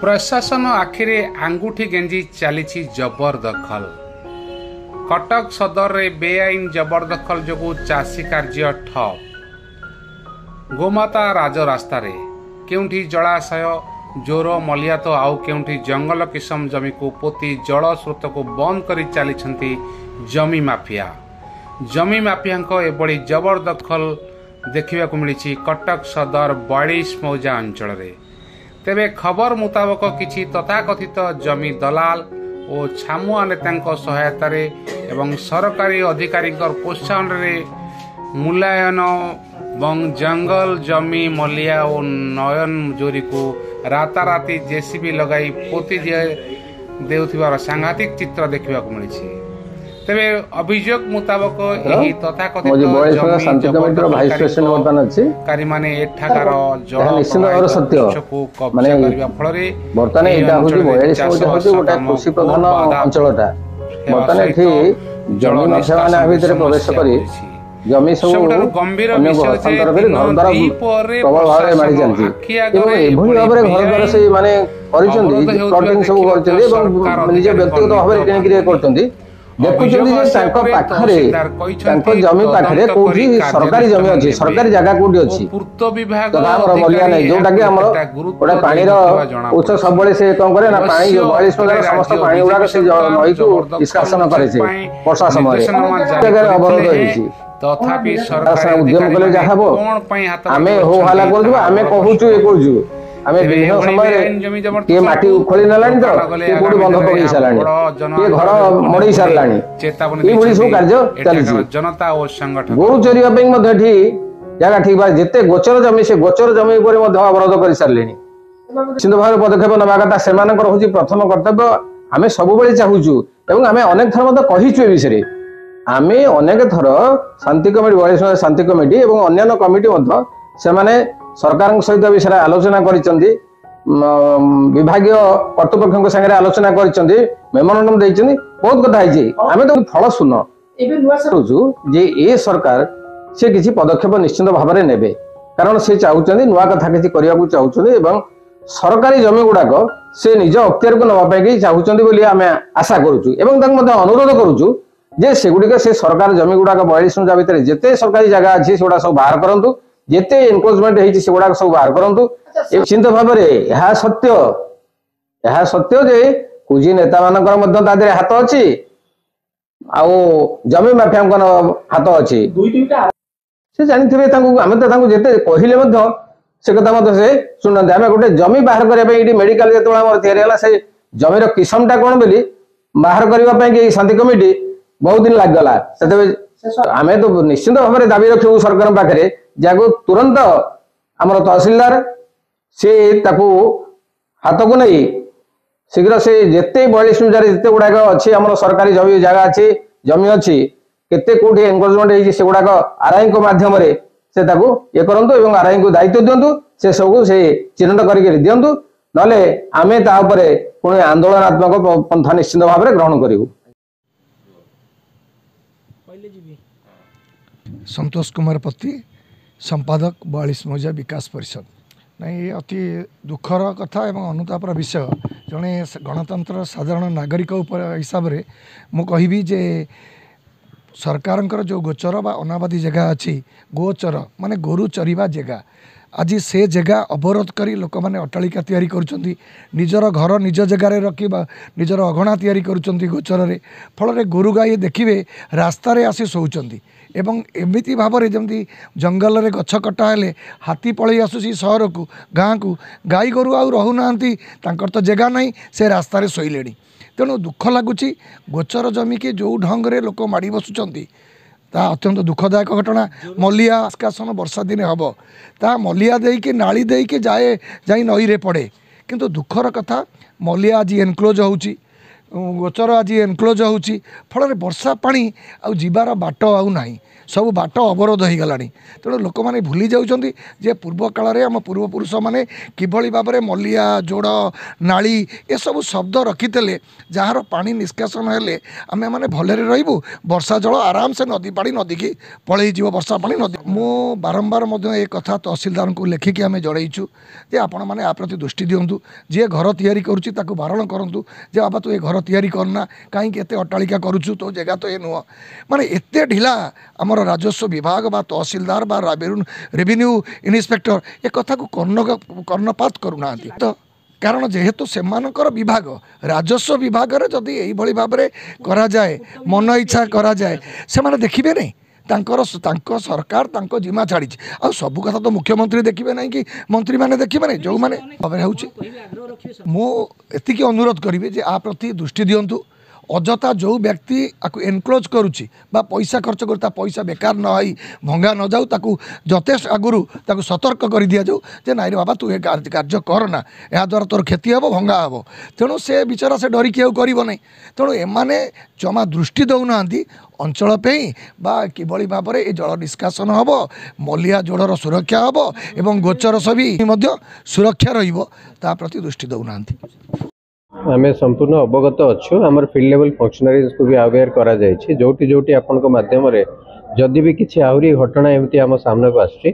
प्रशासन आखिरे आंगुठी गेंजी चली जबरदखल। कटक सदर में बेआईन जबरदखल जो चाषी कार्य ठप। गोमाता राजरास्ता केउठी जलाशय जोर मलिया तो आउ केउठी जंगल किसम जमी को पोती जल स्रोत को बंद कर चली जमी माफिया। जमी माफिया एभली जबरदखल देखा मिली कटक सदर 42 मौजा अंचल। तेबे खबर मुताबक किछि तथाकथित जमी दलाल और छामुआ नेता सहायतार एवं सरकारी अधिकारी प्रोत्साहन मूल्यांकन और जंगल जमी मलिया और नयन जोरी को राताराति जेसीबी लगाई पोती देउथिबार सांघातिक चित्र देखा मिली। तेबे अभियोग मुताबक एही तथाकथित जमी माने एठाकार जल सत्य माने फल बर्तमान एटा होची 42 गोटा कृषि प्रधान अंचलटा बर्तमान एठी जमी माफिया माने आ भितर प्रवेश करी जमी सब गंभीर विषय जे प्रबल भाव मारी जानती एवं एभली भाव घर घर से माने करिसंदी प्लॉटिंग सब करचंदी एवं निज व्यक्तिगत भाव रे केन क्रिया करचंदी देखुचंदी जे तांको पाखरे तांको जमी पाखरे कोठी सरकारी जमी अछि सरकारी जगह कोठी अछि पूर्त विभाग हमर मलिया नै जोटा कि हमर ओडा पानी रो उच्च सबले से कोन करे ना पानी 42 प्रकार समस्त पानी उडा से नई को निष्कासन करे छे वर्षा समय जगह अवरोध होइछि तथापि सरकार उद्यम कले जाहबो आमे हो हाला करजु आमे कहूछु ए करजु आमे विभिन्न समय के माटी उखोली नलानी तो के कोडी बंध पकई सालानी के घर मडी सारलानी चेतावनी ई बुली सब कार्य चली जनता और संगठन गोरु चरिया पेंग मध्ये ठी जगह ठीक बा जेते गोचर जमी से गोचर जमी ऊपर मध्ये अवरोध करि सारलेनी निश्चित भाव पदक्षेप नबा कथा सेमानकर होची प्रथम कर्तव्य आमे सब बेले चाहूछु एवं आमे अनेक थर मध्ये कहिछु ए विषय आमे अनेक थर शांति कमिटी 42 शांति कमिटी एवं अन्य कमिटी मध्ये से माने सरकार सहित विषय आलोचना करिसेंती विभागीय कर्तृपक्ष संगे आलोचना करिसेंती मेमोरेंडम देइसेंती बहुत कथा आइछि आमे तो फल सुन एबे नुवा सोचु जे ए सरकार से किछि पदक्षेप निश्चित भाव में नेबे कारण से चाहुचंती नुवा कथा किछि करिया को चाहुचंती एवं सरकारी जमी गुडाक से निज अख्तियार को नबा पे कि चाहुचंती बोली आमे आशा करूछु एवं तक मध्ये अनुरोध करूछु जे सेगुडिक से सरकार जमी गुडाक 42 मौजा भितर जेते सरकारी जगह अछि सेगुडा सब बाहर करंतु जेते एनक्रोचमेंट हेछि सेगुडा सब बाहर करंतु निश्चित भाव में यह सत्य जे कुजी नेता मानकर मध्ये तादरे हाथ अछि आउ जमी माफिया हाथ अछि से जानिथिबे तांको आमे त तांको जेते कहिले मध्ये से कथा मध्ये से सुनंदे आमे गोटे जमी बाहर करिया पे इडी मेडिकल जेतोला हमर तयारी हला से जमीर किस्मटा कोन बेली बाहर करबा पे कि शांति कमिटी बहुत दिन लाग गला सेते आमे तो निश्चित भाव में दाबी रखिबु सरकार पाखरे जाको तुरंत हमर तहसीलदार से ताकू हाथ को नहीं शीघ्र से जेते 42 मौजा जेते गुडाक अछि हमर सरकारी जमी जगह अछि जमी अछि केते कोठी एनक्रोचमेंट हेछि से गुडाक आरआई को माध्यम रे से ताकू ये करंतु एवं आरआई को दायित्व दियंतु से सब से चिन्हट करके दियंतु नले आमे ता ऊपर कोन आंदोलनात्मक पंथा निश्चित भाव में ग्रहण करिवु। संतोष कुमार पति संपादक 42 मौजा विकास परिषद नहीं अति दुखर कथा एवं अनुतापर विषय जड़े गणतंत्र साधारण नागरिक हिसाब से मुझे जे सरकार जो गोचर बा अनाबादी जगह अच्छी गोचर माने गोरु चरिबा जगह आज से जगह अवरोध करी लोक मैंने अट्टालिका तैयारी करुँच निजर घर निज जगार रखी निजर अगणा तैयारी करुँच गोचर फल गोरु गाई देखिए रास्तार आसी शोचंती एवं एमिति भाव में जमी जंगल में गछ कटा हेले हाथी पलि आसूसी सहर को गाँ को गाई गोरु आउ रहूना तो जगह नहीं से रास्तार शोले तेणु दुख लगुच गोचर जमी के जो ढंग से लोक माड़ी बसुंट ता अत्यंत दुखदायक घटना मलिया निष्कासन वर्षा दिन हम ता मलिया देके नाली देके जाए जाई नई रे पड़े किंतु दुखर कथा मलिया आज एनक्लोज होउची गोचर आज एनक्लोज होउची फल वर्षा पानी आउ जीवार बाट आउ नाही सब बाट अवरोध हो गलानी तेणु लोक मैंने भूली जाउछंती जे पूर्व काल में आम पूर्वपुरुष मैंने किभली भाव में मलिया जोड़ नाली ये सब शब्द रखिते जार पानी निष्कासन हेले आमे माने भलरे रहिबु वर्षा जल आराम से नदी पानी नदी की पलई जीव वर्षा पानी नदी मो बारंबार मध्य एक कथा तहसीलदार को लेखिकी आमे जड़ाइछु जे आपण माने आ प्रति दृष्टि दियंतु जे घर तैयारी करूची ताकू बारण करंतु जे बाबा तू ए घर तैयारी करना कहीं एते अट्टालिका करूछु तो जगह तो ये नुह माने एते ढिला आमर राजस्व विभाग बा तहसीलदार बा रेवेन्यू इन्स्पेक्टर ए कथा को कर्णपात करूना तो कारण जेहेतु सेमानकर विभाग राजस्व विभाग रे जदि एई भली भाव रे करा जाए मन इच्छा करा जाए से माने देखिबे नहीं तांको सरकार तांको जिम्मा छाड़ी आ सब कथा तो मुख्यमंत्री देखिबे नहीं कि मंत्री माने देखिबे नहीं जो माने भाव होउची मो एतिकी अनुरोध करिवे जे आ प्रति दृष्टि दियंतु अजथा जो व्यक्ति आपको एनक्लोज करुच्ची पैसा खर्च करता पैसा बेकार न होई भंगा न जाऊ ताकू जथेष आगुरु ताकू सतर्क कर दिया जाऊ जे नाई रे बाबा तू ए कार्य करना या द्वारा तोर क्षति हे भंगा हे तेणु से बिचारा से डरिकी आउ कर नहीं तेणु एमाने जमा दृष्टि दौना अंचल पे किभली भाव में जल निष्कासन हम मलिया जोड़र सुरक्षा हम एवं गोचर सभी सुरक्षा रहा प्रति दृष्टि दौना आमे संपूर्ण अवगत अच्छु आमर फील्ड लेवल फंक्शनरीज को भी अवेयर करा जायछि जोटी जोटी आपन को माध्यम रे जदि भी किछि आउरी घटना एमती आम सामने को आछि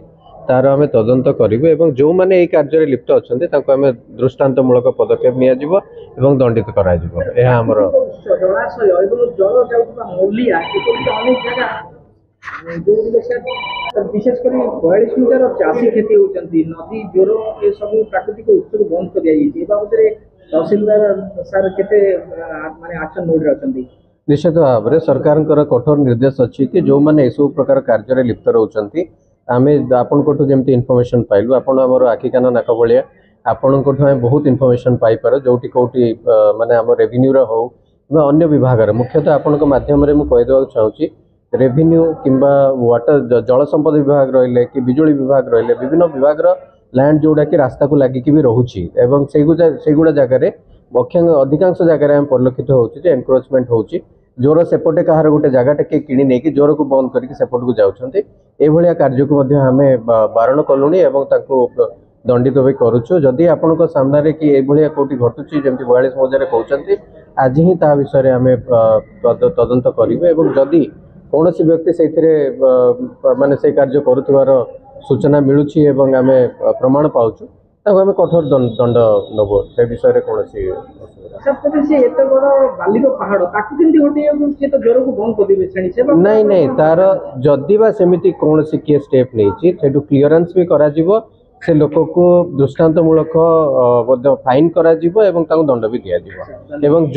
तार आमे तदंत करिबे एवं जो माने एई कार्य रे लिप्त अछन्ते ताको आमे दृष्टांतमूलक पदक्षेप निया जिवो एवं दंडित करा जिवो एहा हमर जलाशय एवं जल जाउतबा मौलिया एकोटी अनेक जगह जो विशेष कर 42 मीटर चासी खेती होचंती नदी जोर ए सब प्राकृतिक उत्सव बंद कर दिया जायछि ए बाबत रे तहसीलदार सर केते माने एक्शन मोड रे अछंती निश्चित भाव में सरकार कठोर निर्देश अच्छी कि जो मैंने यू प्रकार कार्य लिप्त रोचंती आमे आपन कोठु जेमती इनफॉरमेशन पाइलु आपन हमर आखि कान नाक बलिया आपन कोठु हम बहुत इनफॉरमेशन पाई पार जोटी कोठी माने हम रेवेन्यू रो हो बा अन्य विभाग रे मुख्यतः आपन को माध्यम रे मु कहि देबा चाहूची रेवेन्यू किंबा वाटर जल संपद विभाग रहिले कि बिजुली विभाग रहिले विभिन्न विभाग रो लैंड जोड़ा कि रास्ता को लगिकी भी रोची एवं सेगुड़ा जगार अधिकांश जगह आम परिलक्षित होची एनक्रोचमेंट होची जोर सेपटे कहार गोटे जगह टे किणी नहीं जोर को बंद करके सेपट को जाउछन्ते ए भलिया कार्य को मध्य हमें बारण कलुनी एवं ताको दंडित भी करूछु जदि आपन को सामने रे कि ए भलिया कोठी घटुची जेमति 42 मजारे कहउछन्ते आज ही ता विषय रे हमें तदंत करिवे एवं जदि कोनोसी व्यक्ति सेथिरे माने से कार्य करूथिबार सूचना मिलूची एवं आमे प्रमाण पाउछु ताको आमे कठोर दंड नबो से विषय रे कोनोसी सब से एते बड़ बालीरो पहाड़ ताकु किंती होटे से तो जोर को बंद कर दिबे श्रेणी से नहीं नहीं तार जदि बा सेमिति कोनोसी के स्टेप नैची सेटु क्लियरेंस भी करा जिवो से लोक को दृष्टांतमूलक फाइन करा जिवो एवं ताको दंड भी दिया जिवो एवं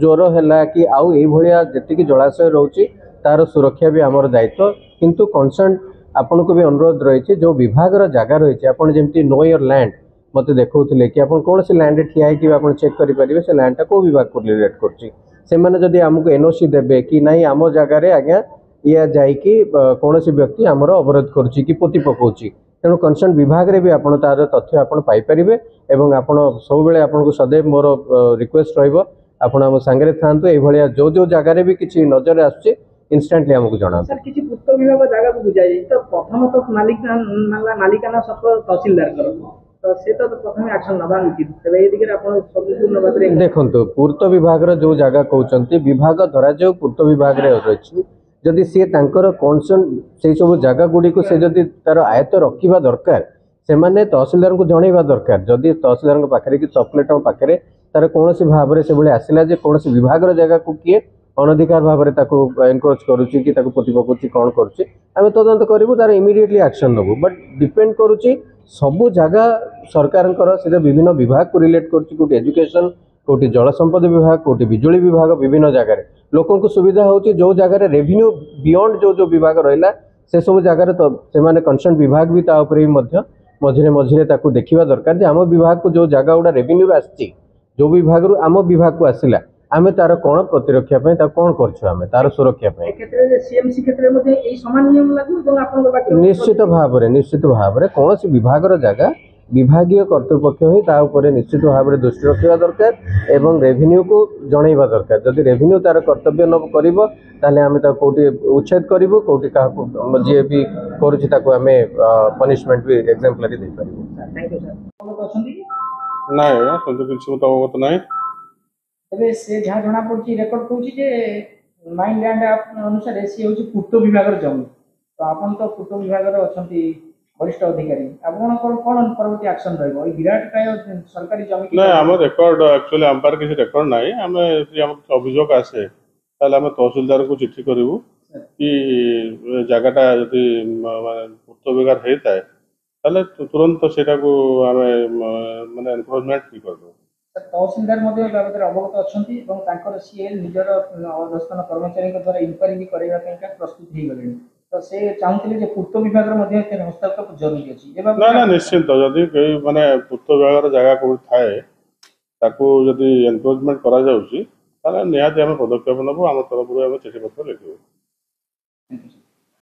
जोर हैला कि आउ ए भलिया जति कि जलाशय रहउची तार सुरक्षा भी हमर दायित्व किंतु कंसर्न आपन को भी अनुरोध रही जो विभाग जगह रही आपन जेमती नो योर लैंड मत देखौथिले कि आपन कोन से लैंड ठिया है कि आपन चेक करि परिबे से लैंड टा को विभाग को रिलेट करछि से माने जदी हमको एनओसी देबे कि नहीं आम जगह रे आज्ञा या जाई कि कोन से व्यक्ति हमर अवरोध करछि कि पोती पकोछि तेणु कंसर्न विभाग रे भी आपन तार तथ्य आपन पाई परिबे एवं आपन सब बेले आपन को सदैव मोर रिक्वेस्ट रहइबो आपन हम संगे थांतु ए भलिया जो जो जगह रे भी किछि नजर आछे इंस्टेंटली हमको जाना सर किछि पूर्त विभाग जगह को बुझाई तो प्रथम तो मालिकाना सब तहसीलदार करो तो से तो प्रथम एक्शन नबा उचित तबे ए दिगरे आपण संपूर्ण भाबरे देखंतु पूर्त विभाग रो जो जगह कहउचंती विभाग धरा जो पूर्त विभाग रे अछि जदि से तांकर कंसर्न से सब जगह गुडी को से जदि तार आयत रखिबा दरकार से माने तहसीलदार को जणैबा दरकार जदि तहसीलदार को पाखरे कि चॉकलेट पाखरे तार कोनोसी भाबरे से बळे आसिला जे कोनोसी विभाग रो जगह को किए अनधिकार भाव में एनक्रोच करुच्ची कि पोती पकाउची कौन करुच्ची आम तदंत करूँ तार इमिडिएटली एक्शन नबू बट डिपेंड करुच्ची सबू जगह सरकार से विभिन्न विभाग को रिलेट करुच्ची कोटी एजुकेशन कोटी जल संपद विभाग कोटी बिजुली विभाग विभिन्न जगह लोकों को सुविधा होची जो जगह रेवेन्यू बियॉन्ड जो जो विभाग रहिला से सब जगह तो से माने कंसर्न विभाग भी ता ऊपर मध्य मझिरे मझिरे ताकू देखिबा दरकार जे आम विभाग को जो जगह गुडा रेवेन्यू आछि जो विभाग रु आम विभाग को आसिला आमे तार कोन प्रतिरक्षा पे ता कोन करछु आमे तार सुरक्षा पे क्षेत्र रे सीएमसी क्षेत्र मध्ये एई समान नियम लागू तो आपन बाकी निश्चित भाव रे कोनोसी विभाग रो जगह विभागीय कर्तृपक्ष ही ता उपरे निश्चित भाव में दृष्टि रखा दरकार एवं रेवेन्यू को जनइबा दरकार जदि रेवेन्यू तार कर्तव्य न करिबो ताले आमे ता कोठी उच्छेद करिवो कोठी का जे भी करूछि ताको आमे पनिशमेंट भी एग्जाम्पलरी दे परिबो। थैंक यू सर अवगत अछंती ନାଇଁ ଆଜ୍ଞା ସେମିତି କିଛି ମତେ ଅବଗତ ନାହିଁ। तबे से जहाँ जना पड़ी रेकर्ड कहूँ जे माइन लैंड अनुसार सी हूँ पूर्त विभाग जमी तो आपन तो पूर्त विभाग अच्छा वरिष्ठ अधिकारी आपन कौन परवर्ती एक्शन रही विराट काय सरकारी जमी ନାଇଁ ଆମ ରେକର୍ଡ ଆକ୍ଚୁଆଲି ଆମ ପାଖରେ କିଛି ରେକର୍ଡ ନାହିଁ। ଆମେ ଯଦି ଆମର କିଛି ଅଭିଯୋଗ ଆସେ ତାହେଲେ ଆମେ ତହସିଲଦାରଙ୍କୁ ଚିଠି କରିବୁ କି ଜାଗାଟା ଯଦି ପୂର୍ତ୍ତ ବିଭାଗ ହେଇଥାଏ ତାହେଲେ ତୁରନ୍ତ ସେଇଟାକୁ ଆମେ ମାନେ ଏନକ୍ରୋଚମେଣ୍ଟ ବି କରିଦେବୁ। तहसीलदार बाबद अवगत अच्छा सी निजर अधस्थान कर्मचारी द्वारा इनक्वारी भी करने प्रस्तुत हो गले तो से चाहूले पूर्त विभाग हस्तक्षेप जरूरी अच्छी ना ना निश्चिंत जदि माने पूर्त विभाग जगह कौन थाए ताकू जदि एनक्रोचमेंट करा जाउची ताले निहाती आमे पदक्षेप नबो आम तरफ आम चिठी पत्र लिखिबो।